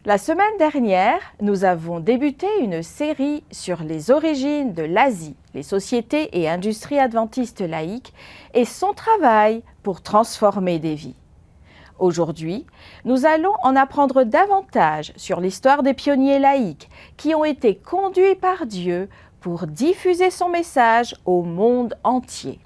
La semaine dernière, nous avons débuté une série sur les origines de l'Asie, les sociétés et industries adventistes laïques et son travail pour transformer des vies. Aujourd'hui, nous allons en apprendre davantage sur l'histoire des pionniers laïques qui ont été conduits par Dieu pour diffuser son message au monde entier.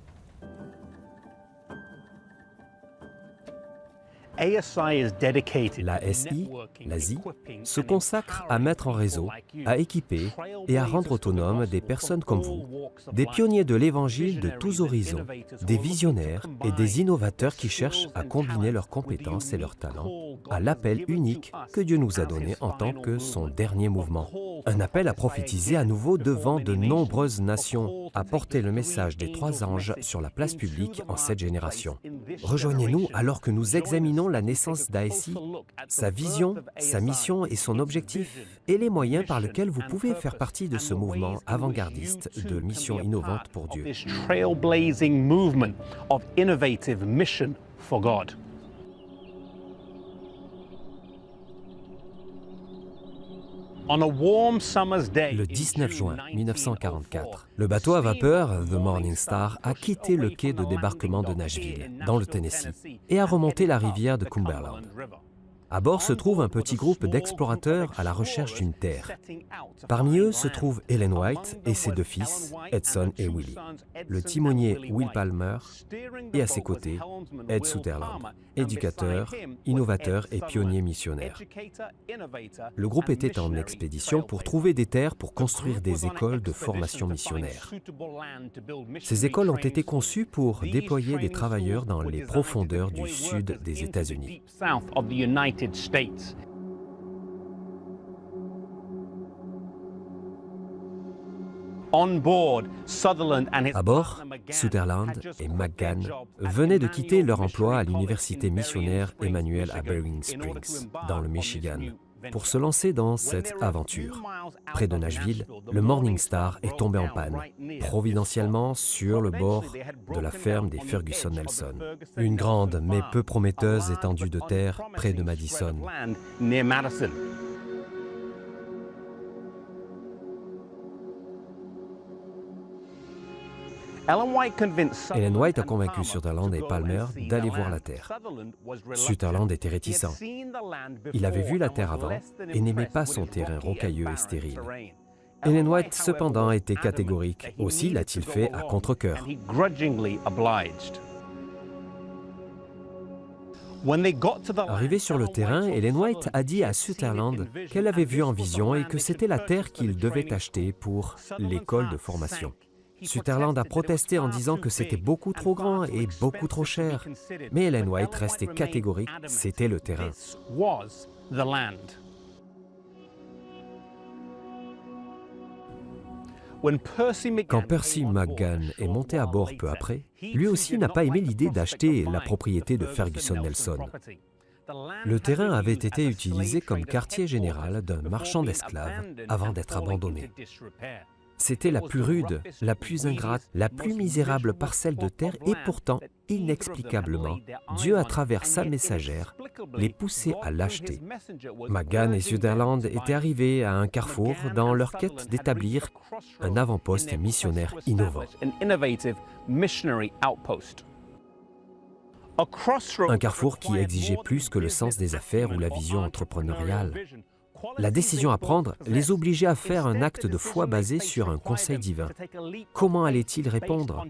L'ASI, l'Asie, se consacre à mettre en réseau, à équiper et à rendre autonomes des personnes comme vous, des pionniers de l'Évangile de tous horizons, des visionnaires et des innovateurs qui cherchent à combiner leurs compétences et leurs talents à l'appel unique que Dieu nous a donné en tant que son dernier mouvement. Un appel à prophétiser à nouveau devant de nombreuses nations, à porter le message des trois anges sur la place publique en cette génération. Rejoignez-nous alors que nous examinons la naissance d'ASI, sa vision, sa mission et son objectif, et les moyens par lesquels vous pouvez faire partie de ce mouvement avant-gardiste de mission innovante pour Dieu. Le 19 juin 1944, le bateau à vapeur The Morning Star a quitté le quai de débarquement de Nashville, dans le Tennessee, et a remonté la rivière de Cumberland. À bord se trouve un petit groupe d'explorateurs à la recherche d'une terre. Parmi eux se trouvent Ellen White et ses deux fils, Edson et Willie, le timonier Will Palmer et à ses côtés, Ed Sutherland, éducateur, innovateur et pionnier missionnaire. Le groupe était en expédition pour trouver des terres pour construire des écoles de formation missionnaire. Ces écoles ont été conçues pour déployer des travailleurs dans les profondeurs du sud des États-Unis. À bord, Sutherland et McGann venaient de quitter leur emploi à l'université missionnaire Emmanuel à Bering Springs, dans le Michigan, pour se lancer dans cette aventure. Près de Nashville, le Morning Star est tombé en panne, providentiellement sur le bord de la ferme des Ferguson Nelson, une grande mais peu prometteuse étendue de terre près de Madison. Ellen White a convaincu Sutherland et Palmer d'aller voir la terre. Sutherland était réticent. Il avait vu la terre avant et n'aimait pas son terrain rocailleux et stérile. Ellen White, cependant, était catégorique. Aussi l'a-t-il fait à contre-cœur. Arrivée sur le terrain, Ellen White a dit à Sutherland qu'elle avait vu en vision et que c'était la terre qu'il devait acheter pour l'école de formation. Sutherland a protesté en disant que c'était beaucoup trop grand et beaucoup trop cher. Mais Ellen White restait catégorique, c'était le terrain. Quand Percy McGann est monté à bord peu après, lui aussi n'a pas aimé l'idée d'acheter la propriété de Ferguson Nelson. Le terrain avait été utilisé comme quartier général d'un marchand d'esclaves avant d'être abandonné. C'était la plus rude, la plus ingrate, la plus misérable parcelle de terre et pourtant, inexplicablement, Dieu, à travers sa messagère, les poussait à l'acheter. McGann et Sutherland étaient arrivés à un carrefour dans leur quête d'établir un avant-poste missionnaire innovant. Un carrefour qui exigeait plus que le sens des affaires ou la vision entrepreneuriale. La décision à prendre les obligeait à faire un acte de foi basé sur un conseil divin. Comment allaient-ils répondre?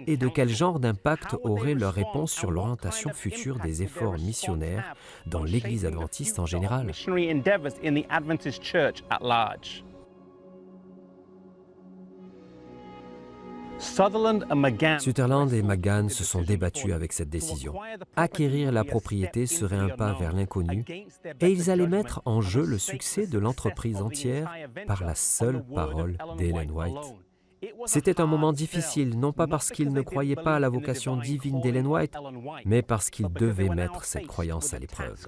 Et de quel genre d'impact aurait leur réponse sur l'orientation future des efforts missionnaires dans l'Église adventiste en général? Sutherland et McGann se sont débattus avec cette décision. Acquérir la propriété serait un pas vers l'inconnu et ils allaient mettre en jeu le succès de l'entreprise entière par la seule parole d'Ellen White. C'était un moment difficile, non pas parce qu'ils ne croyaient pas à la vocation divine d'Ellen White, mais parce qu'ils devaient mettre cette croyance à l'épreuve.